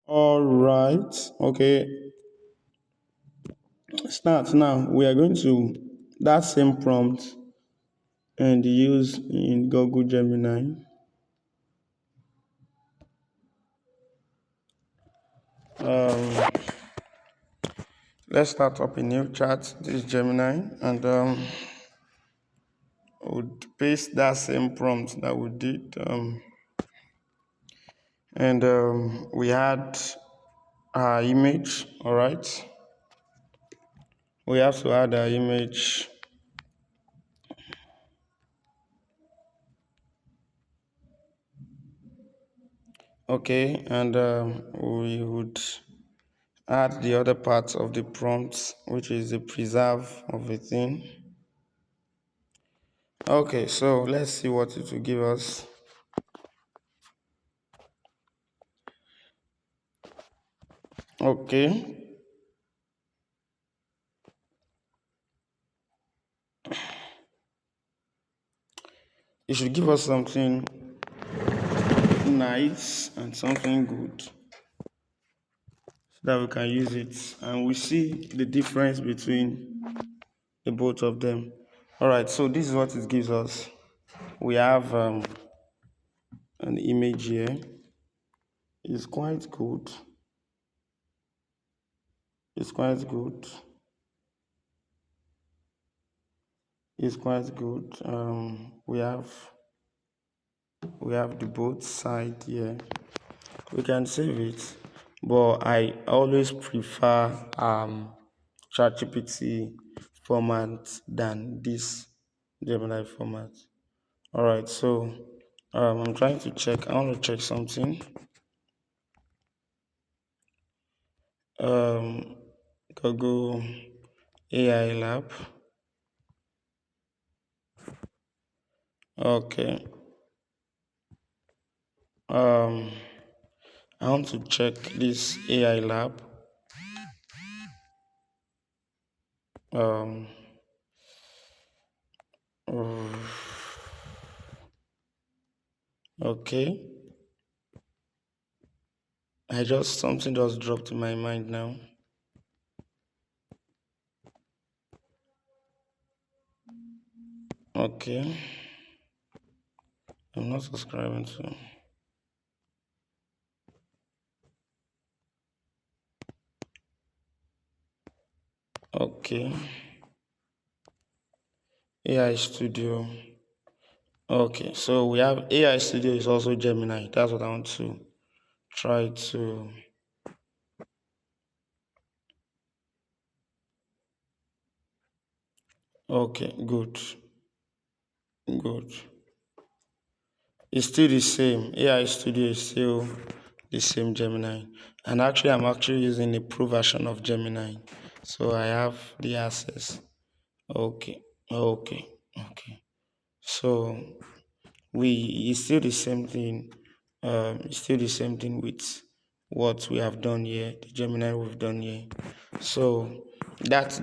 All right. Okay. Start now. We are going to that same prompt and use in Google Gemini. Um, let's start up a new chat. This is Gemini, and we'll paste that same prompt that we did. And we had our image. All right. We have to add our image. Okay, and we would add the other part of the prompt, which is the preserve of a thing. Okay, so let's see what it will give us. Okay, it should give us something nice and something good so that we can use it and we see the difference between the both of them. All right, so this is what it gives us. We have an image here. It's quite good. It's quite good. It's quite good. We have the both side here. We can save it, but I always prefer ChatGPT format than this Gemini format. All right, so I'm trying to check. I want to check something. Um, Google AI Lab. Okay. Um, I want to check this AI Lab. Um, okay. Something just dropped in my mind now. Okay. I'm not subscribing to. Okay. AI Studio. Okay, so we have AI Studio is also Gemini. That's what I want to try to. Okay, good. Good. It's still the same. AI Studio is still the same Gemini. And actually, I'm actually using a pro version of Gemini. So I have the access. Okay. Okay. Okay. So it's still the same thing. It's still the same thing with what we have done here, the Gemini we've done here. So that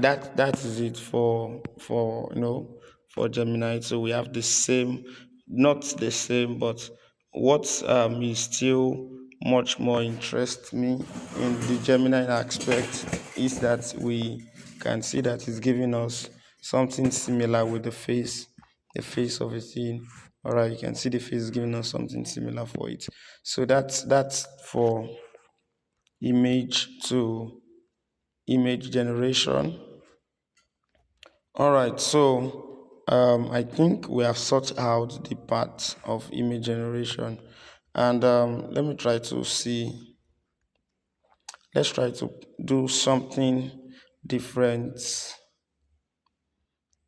is it for for Gemini. So we have the same, not the same, but what is still much more interest me in the Gemini aspect is that we can see that it's giving us something similar with the face of a thing. All right, you can see the face giving us something similar for it. So that's for image to image generation. All right, so I think we have sorted out the part of image generation, and let me try to see. Let's try to do something different.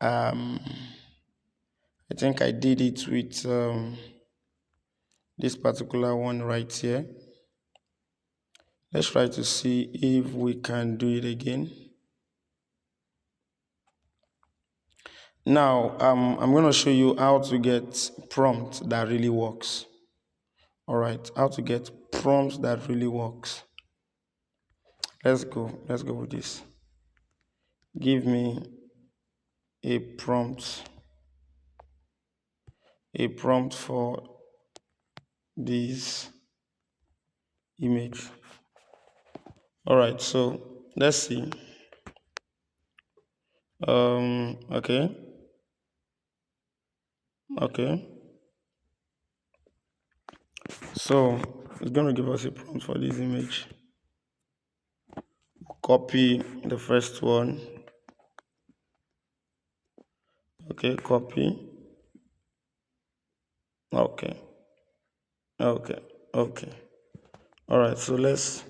Um, I think I did it with this particular one right here. Let's try to see if we can do it again. Now, I'm going to show you how to get prompt that really works. All right, how to get prompts that really works. Let's go. Let's go with this. Give me a prompt for this image. All right, so let's see. Okay, okay. So it's gonna give us a prompt for this image. Copy the first one. Okay, copy. Okay, okay, okay. All right, so let's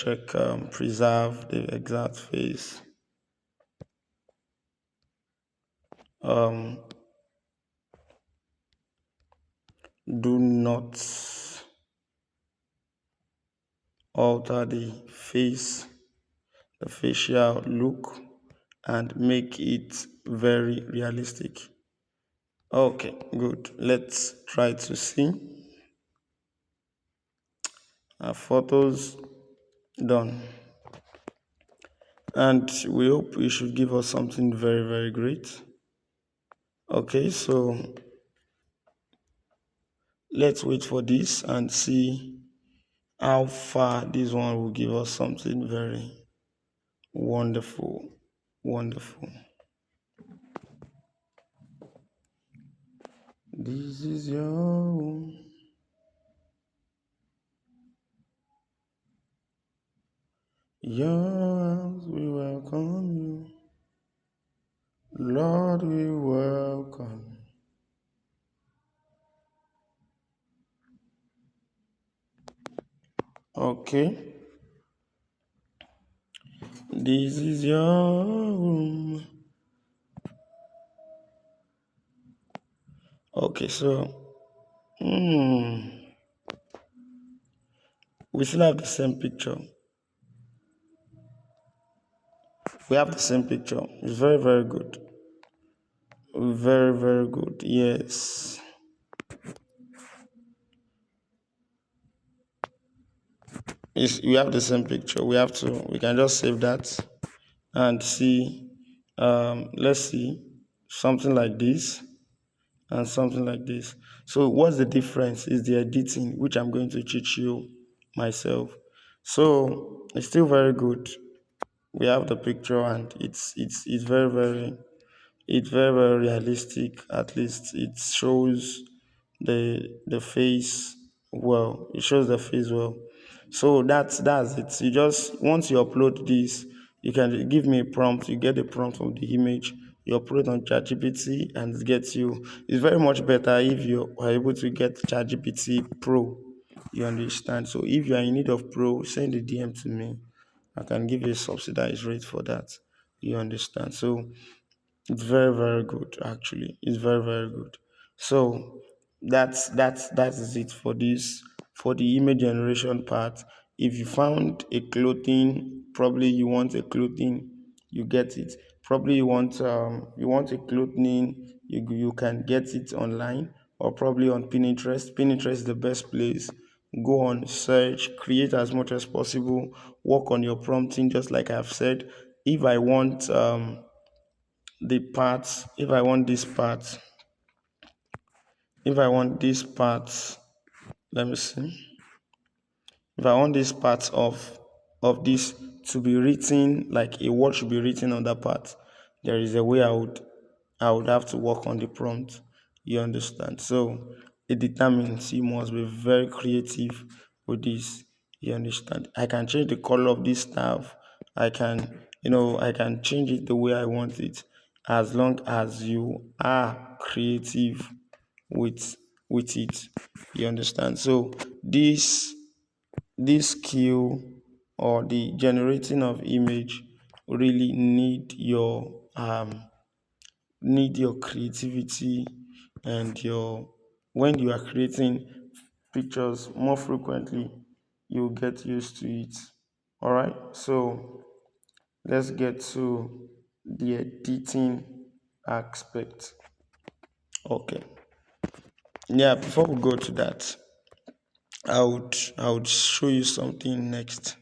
check preserve the exact face. Um, do not alter the facial look, and make it very realistic. Okay, good. Let's try to see our photos done. And we hope it should give us something very, very great. Okay, so let's wait for this and see how far this one will give us something very wonderful. Wonderful. This is your home. Your house, we welcome you. Lord, we welcome. Okay. This is your room. Okay, so we still have the same picture. We have the same picture. It's very, very good. Very, very good. Yes. We have the same picture. We can just save that and see. Let's see. Something like this and something like this. So what's the difference is the editing, which I'm going to teach you myself. So it's still very good. We have the picture and it's very, very realistic. At least it shows the face well. It shows the face well. So that's it. You just once you upload this, you can give me a prompt. You get the prompt of the image. You upload on ChatGPT and it gets you. It's very much better if you are able to get ChatGPT Pro. You understand? So if you are in need of Pro, send a DM to me. I can give you a subsidized rate for that. You understand? So it's very, very good actually. It's very, very good. So that is it for this for the image generation part. If you found a clothing, probably you want a clothing, you get it. Probably you want a clothing, you can get it online or probably on Pinterest. Pinterest is the best place. Go on, search, create as much as possible, work on your prompting, just like I've said. If I want the parts if I want this part if I want this part let me see if I want this part of this to be written like a word should be written on that part, there is a way I would have to work on the prompt. You understand? So it determines you must be very creative with this. You understand? I can change the color of this stuff. I can change it the way I want it as long as you are creative with with it. You understand? So this skill or the generating of image really need your creativity and your when you are creating pictures more frequently, you'll get used to it. All right, so let's get to the editing aspect. Okay, yeah, before we go to that, I would show you something next.